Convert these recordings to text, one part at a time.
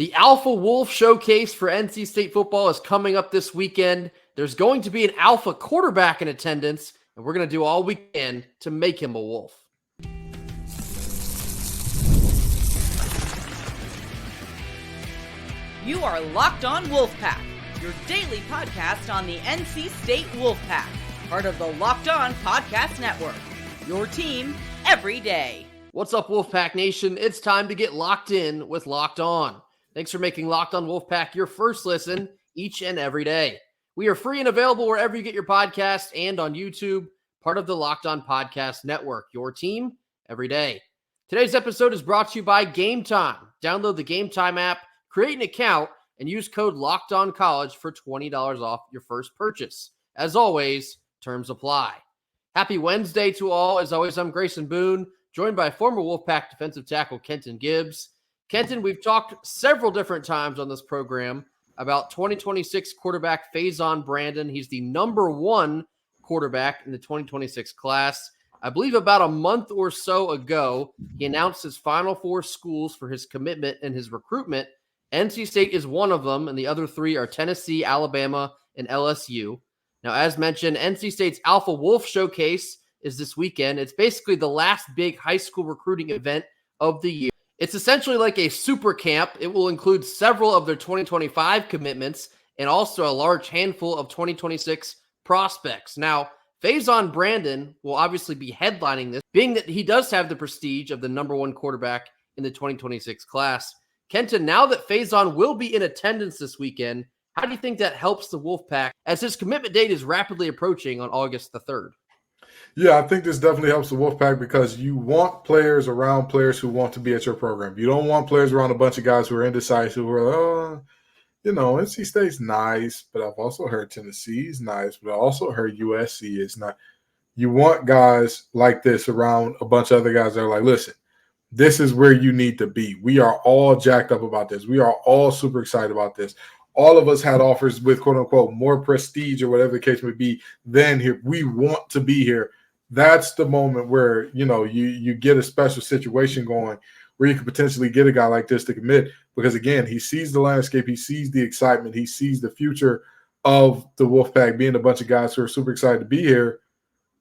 The Alpha Wolf Showcase for NC State football is coming up this weekend. There's going to be an Alpha quarterback in attendance, and we're going to do all we can to make him a Wolf. You are Locked On Wolfpack, your daily podcast on the NC State Wolfpack, part of the Locked On Podcast Network, your team every day. What's up, Wolfpack Nation? It's time to get locked in with Locked On. Thanks for making Locked On Wolfpack your first listen each and every day. We are free and available wherever you get your podcast and on YouTube, part of the Locked On Podcast Network, your team every day. Today's episode is brought to you by Gametime. Download the Gametime app, create an account, and use code LOCKEDONCollege for $20 off your first purchase. As always, terms apply. Happy Wednesday to all. As always, I'm Grayson Boone, joined by former Wolfpack defensive tackle Kenton Gibbs. Kenton, we've talked several different times on this program about 2026 quarterback Faizon Brandon. He's the number one quarterback in the 2026 class. I believe about a month or so ago, he announced his final four schools for his commitment and his recruitment. NC State is one of them, and the other three are Tennessee, Alabama, and LSU. Now, as mentioned, NC State's Alpha Wolf Showcase is this weekend. It's basically the last big high school recruiting event of the year. It's essentially like a super camp. It will include several of their 2025 commitments and also a large handful of 2026 prospects. Now, Faizon Brandon will obviously be headlining this, being that he does have the prestige of the number one quarterback in the 2026 class. Kenton, now that Faizon will be in attendance this weekend, how do you think that helps the Wolfpack as his commitment date is rapidly approaching on August the 3rd? Yeah, I think this definitely helps the Wolfpack because you want players around players who want to be at your program. You don't want players around a bunch of guys who are indecisive, who are, NC State's nice, but I've also heard Tennessee's nice, but I also heard USC is not. You want guys like this around a bunch of other guys that are like, listen, this is where you need to be. We are all jacked up about this. We are all super excited about this. All of us had offers with, quote unquote, more prestige or whatever the case may be than here. We want to be here. That's the moment where, you get a special situation going where you could potentially get a guy like this to commit because, again, he sees the landscape. He sees the excitement. He sees the future of the Wolfpack being a bunch of guys who are super excited to be here.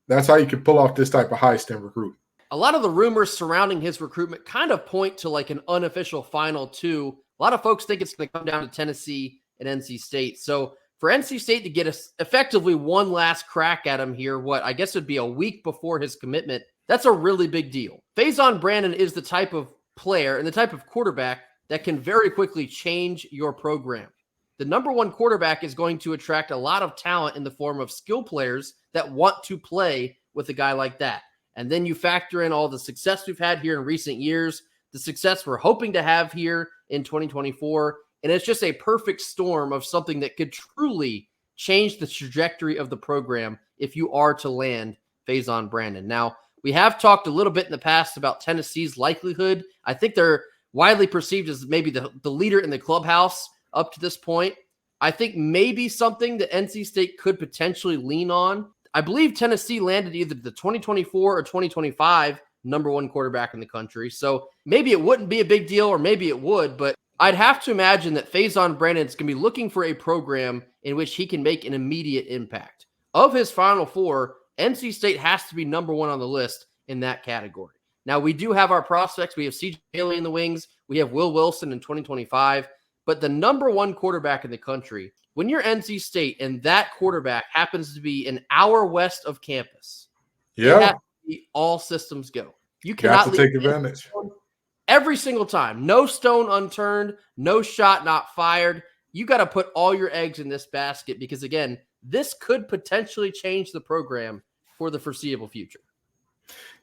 That's how you can pull off this type of high-stand recruit. A lot of the rumors surrounding his recruitment kind of point to like an unofficial final two. A lot of folks think it's going to come down to Tennessee and NC State. So for NC State to get us effectively one last crack at him here, I guess would be a week before his commitment, that's a really big deal. Faizon Brandon is the type of player and the type of quarterback that can very quickly change your program. The number one quarterback is going to attract a lot of talent in the form of skill players that want to play with a guy like that. And then you factor in all the success we've had here in recent years, the success we're hoping to have here in 2024. And it's just a perfect storm of something that could truly change the trajectory of the program if you are to land Faizon Brandon. Now, we have talked a little bit in the past about Tennessee's likelihood. I think they're widely perceived as maybe the leader in the clubhouse up to this point. I think maybe something that NC State could potentially lean on. I believe Tennessee landed either the 2024 or 2025 number one quarterback in the country. So maybe it wouldn't be a big deal, or maybe it would, but I'd have to imagine that Faizon Brandon's going to be looking for a program in which he can make an immediate impact. Of his final four, NC State has to be number one on the list in that category. Now, we do have our prospects. We have C.J. Haley in the wings. We have Will Wilson in 2025. But the number one quarterback in the country, when you're NC State and that quarterback happens to be an hour west of campus, it has to be all systems go. You cannot take advantage. Every single time. No stone unturned, no shot not fired. You got to put all your eggs in this basket because, again, this could potentially change the program for the foreseeable future.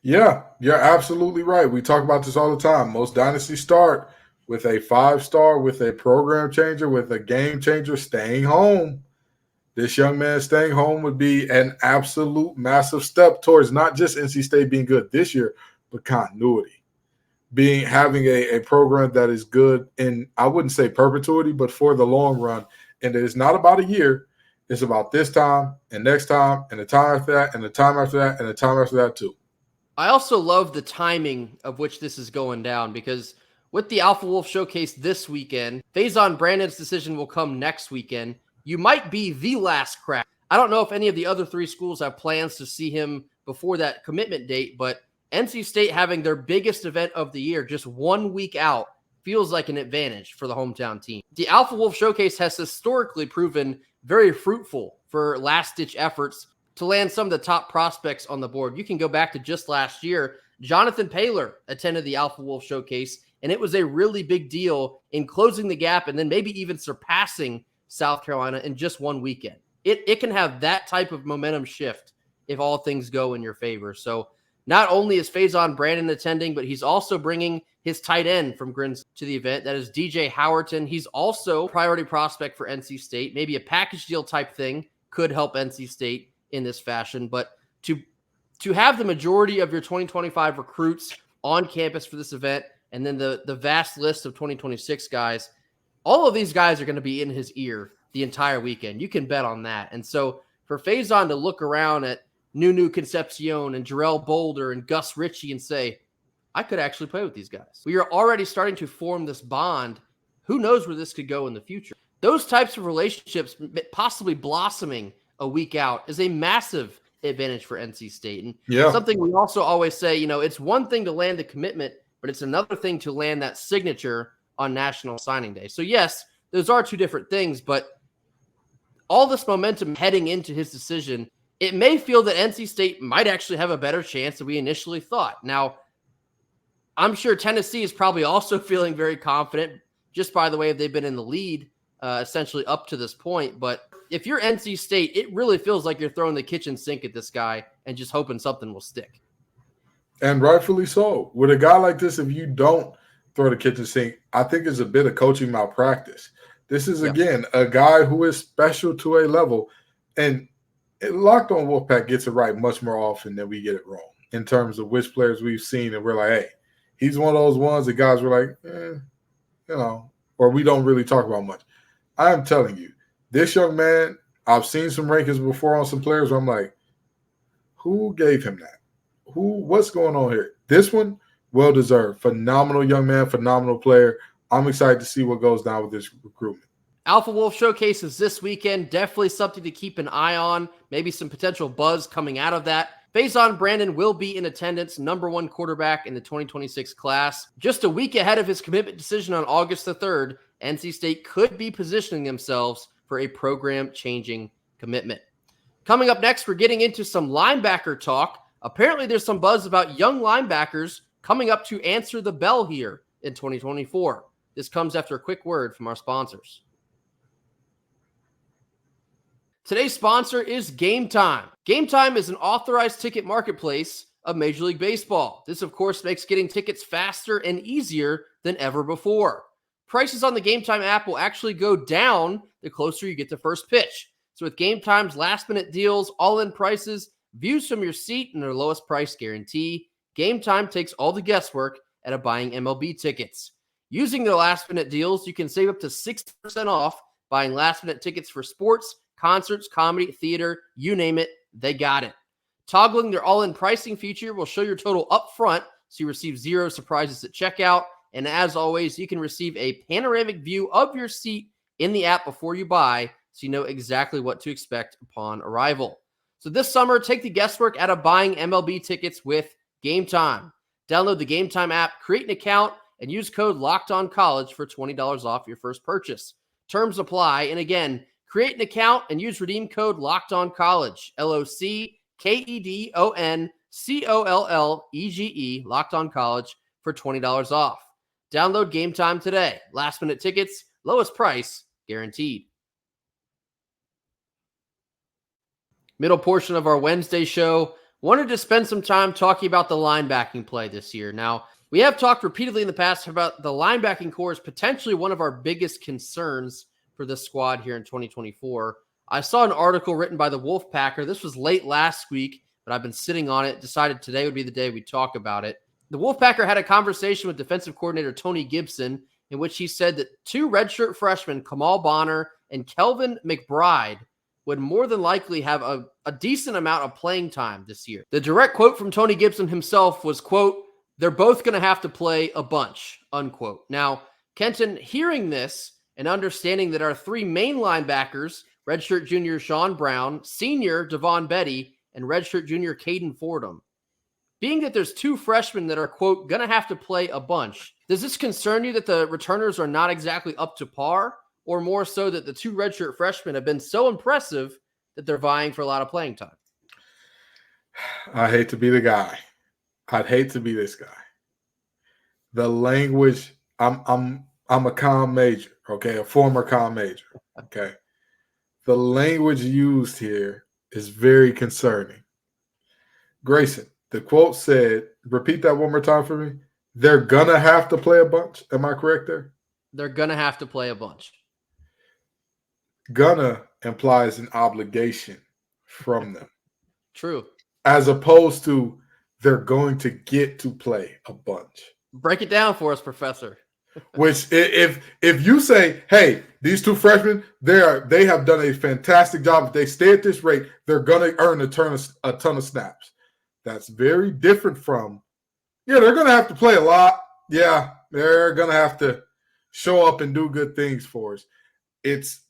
Yeah, you're absolutely right. We talk about this all the time. Most dynasties start with a 5-star, with a program changer, with a game changer staying home. This young man staying home would be an absolute massive step towards not just NC State being good this year, but continuity. Having a program that is good in, I wouldn't say perpetuity, but for the long run. And it's not about a year. It's about this time and next time and the time after that and the time after that and the time after that too. I also love the timing of which this is going down because With the Alpha Wolf Showcase this weekend, Faizon Brandon's decision will come next weekend. You might be the last crack. I don't know if any of the other 3 schools have plans to see him before that commitment date, but NC State having their biggest event of the year just 1 week out feels like an advantage for the hometown team. The Alpha Wolf Showcase has historically proven very fruitful for last-ditch efforts to land some of the top prospects on the board. You can go back to just last year. Jonathan Paylor attended the Alpha Wolf Showcase, and it was a really big deal in closing the gap and then maybe even surpassing South Carolina in just 1 weekend. It can have that type of momentum shift if all things go in your favor. So not only is Faizon Brandon attending, but he's also bringing his tight end from Grins to the event. That is DJ Howerton. He's also a priority prospect for NC State. Maybe a package deal type thing could help NC State in this fashion. But to have the majority of your 2025 recruits on campus for this event, and then the vast list of 2026 guys, all of these guys are going to be in his ear the entire weekend. You can bet on that. And so for Faizon to look around at Nunu Concepcion and Jarrell Boulder and Gus Ritchie and say, I could actually play with these guys. We are already starting to form this bond. Who knows where this could go in the future? Those types of relationships possibly blossoming a week out is a massive advantage for NC State. And something we also always say, it's one thing to land a commitment, but it's another thing to land that signature on National Signing Day. So yes, those are 2 different things, but all this momentum heading into his decision, it may feel that NC State might actually have a better chance than we initially thought. Now, I'm sure Tennessee is probably also feeling very confident just by the way they've been in the lead essentially up to this point. But if you're NC State, it really feels like you're throwing the kitchen sink at this guy and just hoping something will stick. And rightfully so. With a guy like this, if you don't throw the kitchen sink, I think it's a bit of coaching malpractice. This is, again, a guy who is special to a level. And Locked On Wolfpack gets it right much more often than we get it wrong in terms of which players we've seen. And we're like, hey, he's one of those ones that guys were like, or we don't really talk about much. I am telling you, this young man, I've seen some rankings before on some players where I'm like, who gave him that? What's going on here? This one, well-deserved. Phenomenal young man, phenomenal player. I'm excited to see what goes down with this recruitment. Alpha Wolf Showcase is this weekend. Definitely something to keep an eye on. Maybe some potential buzz coming out of that. Faizon Brandon will be in attendance, number 1 quarterback in the 2026 class. Just a week ahead of his commitment decision on August the 3rd, NC State could be positioning themselves for a program-changing commitment. Coming up next, we're getting into some linebacker talk. Apparently, there's some buzz about young linebackers coming up to answer the bell here in 2024. This comes after a quick word from our sponsors. Today's sponsor is Gametime. Gametime is an authorized ticket marketplace of Major League Baseball. This, of course, makes getting tickets faster and easier than ever before. Prices on the Gametime app will actually go down the closer you get to first pitch. So with Gametime's last-minute deals, all-in prices, views from your seat, and their lowest price guarantee, Gametime takes all the guesswork out of buying MLB tickets. Using their last-minute deals, you can save up to 60% off buying last-minute tickets for sports, concerts, comedy, theater, you name it, they got it. Toggling their all-in pricing feature will show your total up front, so you receive 0 surprises at checkout. And as always, you can receive a panoramic view of your seat in the app before you buy, so you know exactly what to expect upon arrival. So this summer, take the guesswork out of buying MLB tickets with Gametime. Download the Gametime app, create an account, and use code LOCKEDONCollege for $20 off your first purchase. Terms apply. And again, create an account and use redeem code LOCKEDONCollege, LOCKEDONCOLLEGE, Locked On College, for $20 off. Download Gametime today. Last minute tickets, lowest price guaranteed. Middle portion of our Wednesday show. Wanted to spend some time talking about the linebacking play this year. Now, we have talked repeatedly in the past about the linebacking core is potentially one of our biggest concerns for this squad here in 2024. I saw an article written by the Wolfpacker. This was late last week, but I've been sitting on it. Decided today would be the day we talk about it. The Wolfpacker had a conversation with defensive coordinator Tony Gibson in which he said that 2 redshirt freshmen, Kamal Bonner and Kelvin McBride, would more than likely have a decent amount of playing time this year. The direct quote from Tony Gibson himself was, quote, they're both going to have to play a bunch, unquote. Now, Kenton, hearing this and understanding that our three main linebackers, redshirt junior Sean Brown, senior Devon Betty, and redshirt junior Caden Fordham, being that there's two freshmen that are, quote, going to have to play a bunch, does this concern you that the returners are not exactly up to par, or more so that the two redshirt freshmen have been so impressive that they're vying for a lot of playing time? I hate to be the guy. I'd hate to be this guy. The language, I'm a comm major, okay, a former comm major, okay. The language used here is very concerning. Grayson, the quote said, repeat that one more time for me. They're going to have to play a bunch. Am I correct there? They're going to have to play a bunch. Gonna implies an obligation from them. True. As opposed to they're going to get to play a bunch. Break it down for us, Professor. Which if you say, hey, these two freshmen, they have done a fantastic job. If they stay at this rate, they're going to earn a ton of snaps. That's very different from, they're going to have to play a lot. Yeah, they're going to have to show up and do good things for us. It's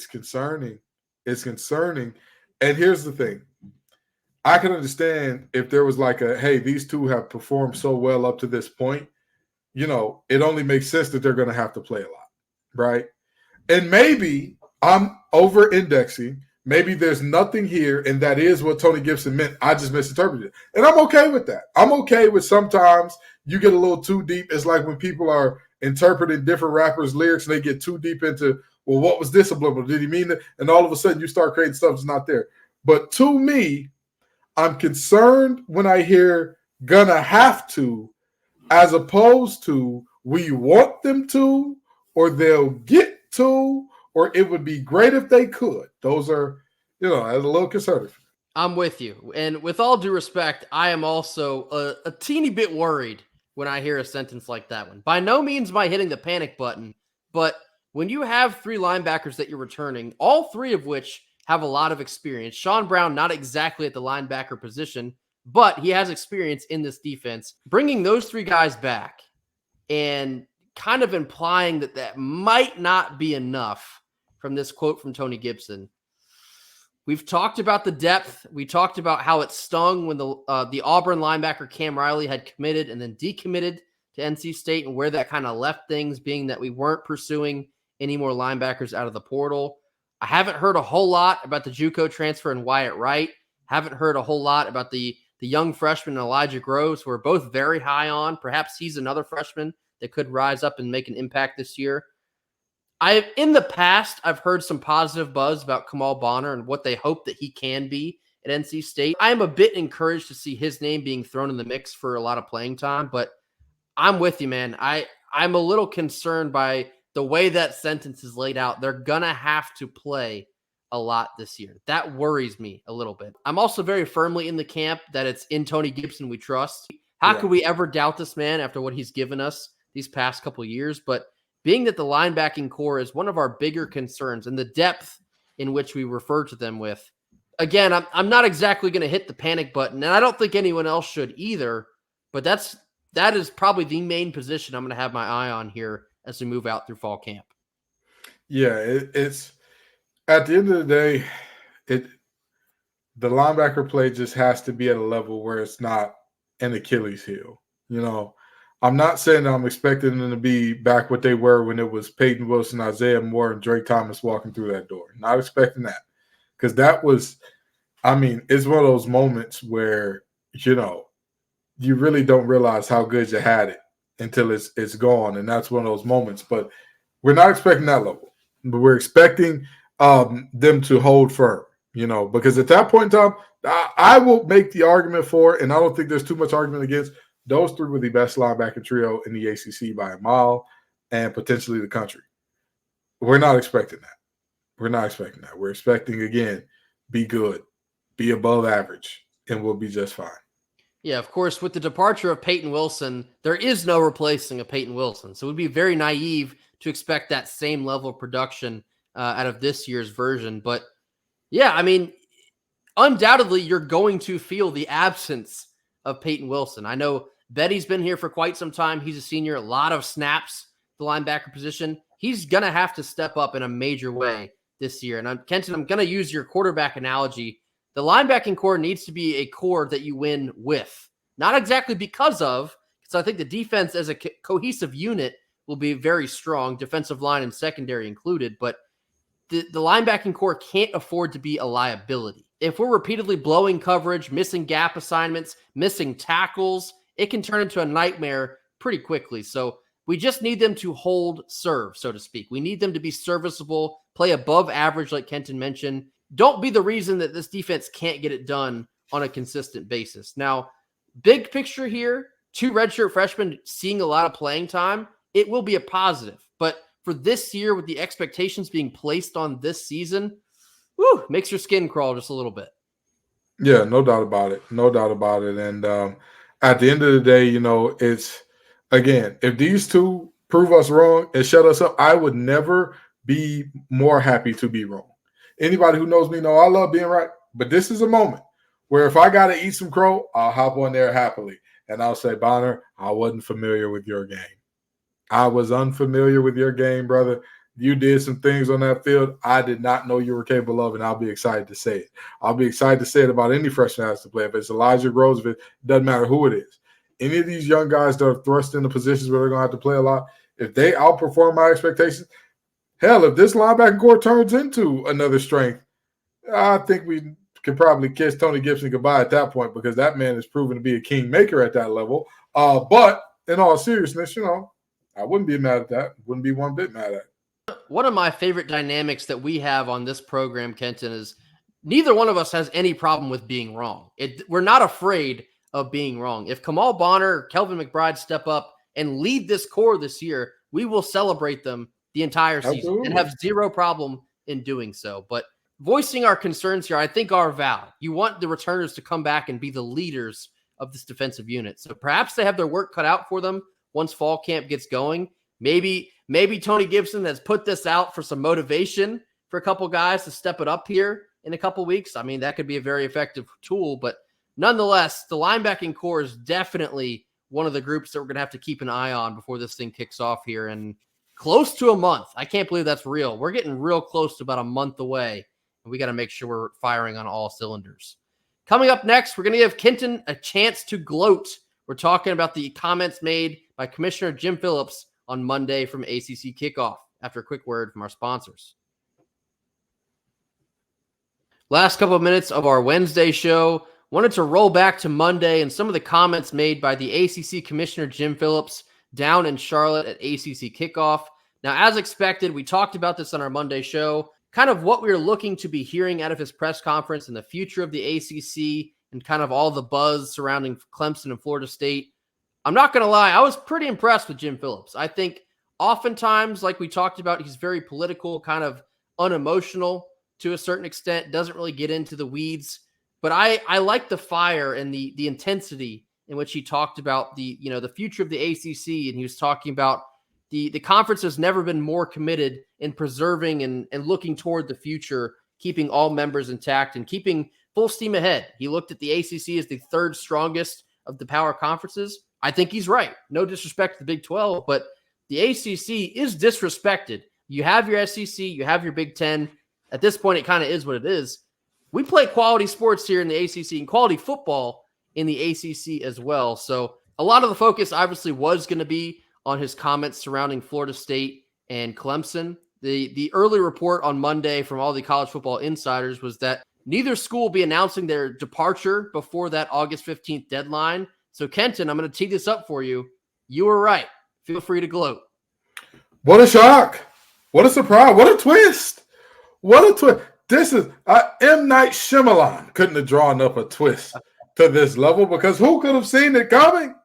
concerning. It's concerning. And here's the thing. I can understand if there was like hey, these two have performed so well up to this point, it only makes sense that they're going to have to play a lot, right? And maybe I'm over-indexing. Maybe there's nothing here, and that is what Tony Gibson meant. I just misinterpreted it. And I'm okay with that. I'm okay with sometimes you get a little too deep. It's like when people are interpreting different rappers' lyrics and they get too deep into, well, what was this subliminal? Did he mean it? And all of a sudden you start creating stuff that's not there. But to me, I'm concerned when I hear gonna have to, as opposed to we want them to, or they'll get to, or it would be great if they could. Those are, as a little conservative. I'm with you. And with all due respect, I am also a teeny bit worried when I hear a sentence like that one. By no means am I hitting the panic button, but when you have three linebackers that you're returning, all three of which have a lot of experience. Sean Brown, not exactly at the linebacker position, but he has experience in this defense. Bringing those three guys back and kind of implying that might not be enough from this quote from Tony Gibson. We've talked about the depth. We talked about how it stung when the Auburn linebacker Cam Riley had committed and then decommitted to NC State, and where that kind of left things, being that we weren't pursuing any more linebackers out of the portal. I haven't heard a whole lot about the JUCO transfer and Wyatt Wright. Haven't heard a whole lot about the young freshman Elijah Groves, who are both very high on. Perhaps he's another freshman that could rise up and make an impact this year. In the past, I've heard some positive buzz about Kamal Bonner and what they hope that he can be at NC State. I am a bit encouraged to see his name being thrown in the mix for a lot of playing time, but I'm with you, man. I'm a little concerned by the way that sentence is laid out. They're going to have to play a lot this year. That worries me a little bit. I'm also very firmly in the camp that it's in Tony Gibson we trust. How could we ever doubt this man after what he's given us these past couple of years? But being that the linebacking core is one of our bigger concerns and the depth in which we refer to them with, again, I'm not exactly going to hit the panic button, and I don't think anyone else should either, but that is probably the main position I'm going to have my eye on here as we move out through fall camp. Yeah, it's at the end of the day, the linebacker play just has to be at a level where it's not an Achilles heel. I'm not saying that I'm expecting them to be back what they were when it was Peyton Wilson, Isaiah Moore, and Drake Thomas walking through that door. Not expecting that. Because that was, it's one of those moments where, you really don't realize how good you had it until it's gone. And that's one of those moments. But we're not expecting that level. But we're expecting them to hold firm, because at that point in time, I will make the argument for, and I don't think there's too much argument against, those three were the best linebacker trio in the ACC by a mile and potentially the country. We're not expecting that. We're expecting, again, be good, be above average, and we'll be just fine. Yeah, of course, with the departure of Peyton Wilson, there is no replacing a Peyton Wilson. So it would be very naive to expect that same level of production out of this year's version. But yeah, undoubtedly you're going to feel the absence of Peyton Wilson. I know Betty's been here for quite some time. He's a senior, a lot of snaps, the linebacker position. He's going to have to step up in a major way this year. And Kenton, I'm going to use your quarterback analogy. The linebacking core needs to be a core that you win with, not exactly because of, because I think the defense as a cohesive unit will be very strong, defensive line and secondary included, but the linebacking core can't afford to be a liability. If we're repeatedly blowing coverage, missing gap assignments, missing tackles, it can turn into a nightmare pretty quickly. So we just need them to hold serve, so to speak. We need them to be serviceable, play above average, like Kenton mentioned. Don't be the reason that this defense can't get it done on a consistent basis. Now, big picture here, 2 redshirt freshmen seeing a lot of playing time, it will be a positive. But for this year, with the expectations being placed on this season, makes your skin crawl just a little bit. Yeah, no doubt about it. No doubt about it. And at the end of the day, it's, again, if these two prove us wrong and shut us up, I would never be more happy to be wrong. Anybody who knows me know I love being right. But this is a moment where if I got to eat some crow, I'll hop on there happily. And I'll say, Bonner, I wasn't familiar with your game. I was unfamiliar with your game, brother. You did some things on that field I did not know you were capable of, and I'll be excited to say it. I'll be excited to say it about any freshman that has to play. If it's Elijah Groves, if it doesn't matter who it is. Any of these young guys that are thrust into positions where they're going to have to play a lot, if they outperform my expectations, hell, if this linebacking core turns into another strength, I think we could probably kiss Tony Gibson goodbye at that point because that man is proven to be a kingmaker at that level. But in all seriousness, I wouldn't be mad at that. Wouldn't be one bit mad at it. One of my favorite dynamics that we have on this program, Kenton, is neither one of us has any problem with being wrong. We're not afraid of being wrong. If Kamal Bonner, Kelvin McBride step up and lead this core this year, we will celebrate them the entire season. Absolutely. And have zero problem in doing so. But voicing our concerns here, I think are valid. You want the returners to come back and be the leaders of this defensive unit. So perhaps they have their work cut out for them once fall camp gets going. Maybe Tony Gibson has put this out for some motivation for a couple guys to step it up here in a couple weeks. I mean, that could be a very effective tool, but nonetheless, the linebacking core is definitely one of the groups that we're going to have to keep an eye on before this thing kicks off here in close to a month. I can't believe that's real. We're getting real close to about a month away, and we got to make sure we're firing on all cylinders. Coming up next, we're going to give Kenton a chance to gloat. We're talking about the comments made by Commissioner Jim Phillips on Monday from ACC Kickoff after a quick word from our sponsors. Last couple of minutes of our Wednesday show. Wanted to roll back to Monday and some of the comments made by the ACC Commissioner Jim Phillips down in Charlotte at ACC Kickoff. Now, as expected, we talked about this on our Monday show, kind of what we were looking to be hearing out of his press conference and the future of the ACC and kind of all the buzz surrounding Clemson and Florida State. I'm not going to lie, I was pretty impressed with Jim Phillips. I think oftentimes, like we talked about, he's very political, kind of unemotional to a certain extent, doesn't really get into the weeds. But I like the fire and the intensity in which he talked about the future of the ACC, and he was talking about the conference has never been more committed in preserving and looking toward the future, keeping all members intact and keeping full steam ahead. He looked at the ACC as the third strongest of the power conferences. I think he's right. No disrespect to the Big 12, but the ACC is disrespected. You have your SEC, you have your Big 10. At this point, it kind of is what it is. We play quality sports here in the ACC and quality football in the ACC as well. So a lot of the focus obviously was going to be on his comments surrounding Florida State and Clemson. The early report on Monday from all the college football insiders was that neither school will be announcing their departure before that August 15th deadline. So, Kenton, I'm going to tee this up for you. You were right. Feel free to gloat. What a shock. What a surprise. What a twist. What a twist. This is M. Night Shyamalan couldn't have drawn up a twist to this level because who could have seen it coming?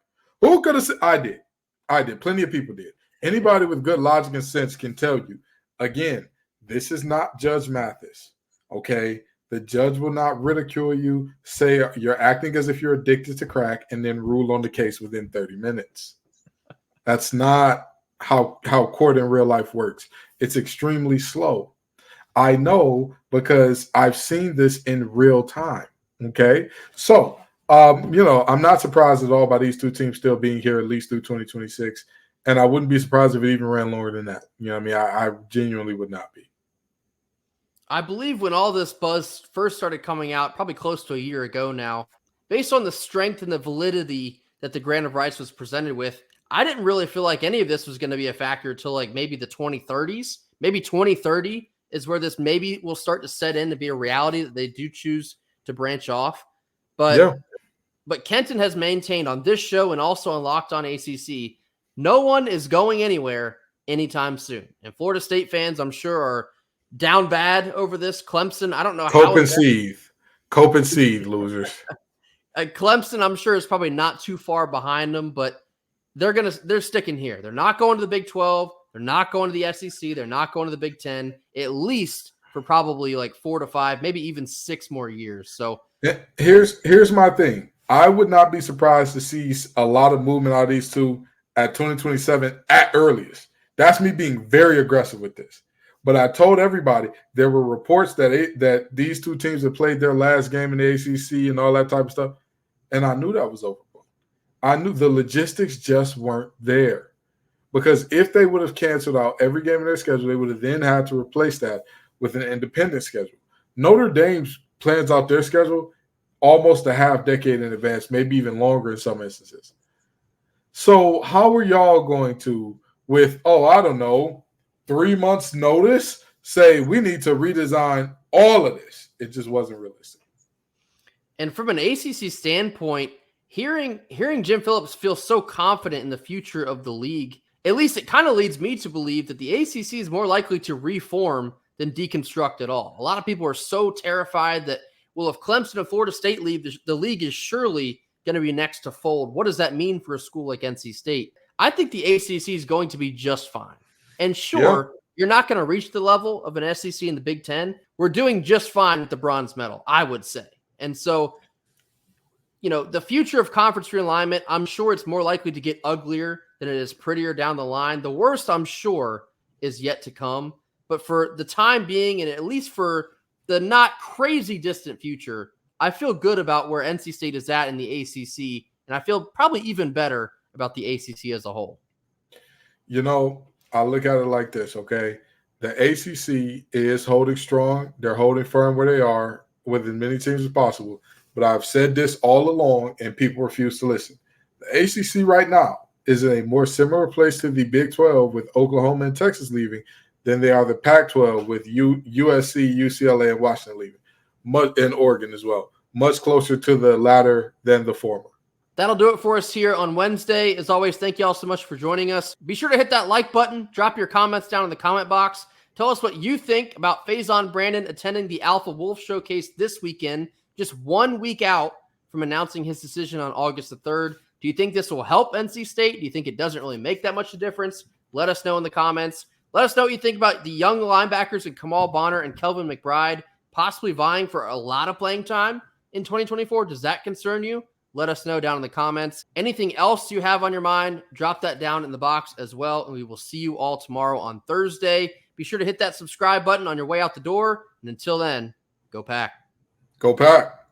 Who could have seen? I did. Plenty of people did. Anybody with good logic and sense can tell you, again, this is not Judge Mathis, okay? The judge will not ridicule you, say you're acting as if you're addicted to crack, and then rule on the case within 30 minutes. That's not how court in real life works. It's extremely slow. I know because I've seen this in real time, okay? So I'm not surprised at all by these two teams still being here at least through 2026. And I wouldn't be surprised if it even ran longer than that. You know what I mean? I genuinely would not be. I believe when all this buzz first started coming out, probably close to a year ago now, based on the strength and the validity that the grant of rights was presented with, I didn't really feel like any of this was going to be a factor until like maybe the 2030s. Maybe 2030 is where this maybe will start to set in to be a reality that they do choose to branch off. But Kenton has maintained on this show and also on Locked On ACC, no one is going anywhere anytime soon. And Florida State fans, I'm sure, are down bad over this. Clemson, I don't know Cope and seethe, losers. Clemson, I'm sure, is probably not too far behind them, but they're sticking here. They're not going to the Big 12. They're not going to the SEC. They're not going to the Big 10, at least for probably like 4 to 5, maybe even 6 more years. So here's my thing. I would not be surprised to see a lot of movement out of these two at 2027 at earliest. That's me being very aggressive with this. But I told everybody there were reports that these two teams had played their last game in the ACC and all that type of stuff, and I knew that was over. I knew the logistics just weren't there. Because if they would have canceled out every game in their schedule, they would have then had to replace that with an independent schedule. Notre Dame plans out their schedule almost a half decade in advance, maybe even longer in some instances. So how are y'all going to, with, 3 months notice, say we need to redesign all of this? It just wasn't realistic. And from an ACC standpoint, hearing Jim Phillips feel so confident in the future of the league, at least it kind of leads me to believe that the ACC is more likely to reform than deconstruct at all. A lot of people are so terrified that, well, if Clemson and Florida State leave, the league is surely going to be next to fold. What does that mean for a school like NC State? I think the ACC is going to be just fine. And sure, You're not going to reach the level of an SEC in the Big Ten. We're doing just fine with the bronze medal, I would say. And so, the future of conference realignment, I'm sure it's more likely to get uglier than it is prettier down the line. The worst, I'm sure, is yet to come. But for the time being, and at least for the not crazy distant future, I feel good about where NC State is at in the ACC, and I feel probably even better about the ACC as a whole. I look at it like this, okay? The ACC is holding strong. They're holding firm where they are with as many teams as possible. But I've said this all along, and people refuse to listen. The ACC right now is in a more similar place to the Big 12 with Oklahoma and Texas leaving than they are the Pac-12 with USC, UCLA, and Washington leaving, and Oregon as well. Much closer to the latter than the former. That'll do it for us here on Wednesday. As always, thank you all so much for joining us. Be sure to hit that like button. Drop your comments down in the comment box. Tell us what you think about Faizon Brandon attending the Alpha Wolf Showcase this weekend, just 1 week out from announcing his decision on August the 3rd. Do you think this will help NC State? Do you think it doesn't really make that much of a difference? Let us know in the comments. Let us know what you think about the young linebackers in Kamal Bonner and Kelvin McBride possibly vying for a lot of playing time in 2024. Does that concern you? Let us know down in the comments. Anything else you have on your mind, drop that down in the box as well. And we will see you all tomorrow on Thursday. Be sure to hit that subscribe button on your way out the door. And until then, go Pack. Go Pack.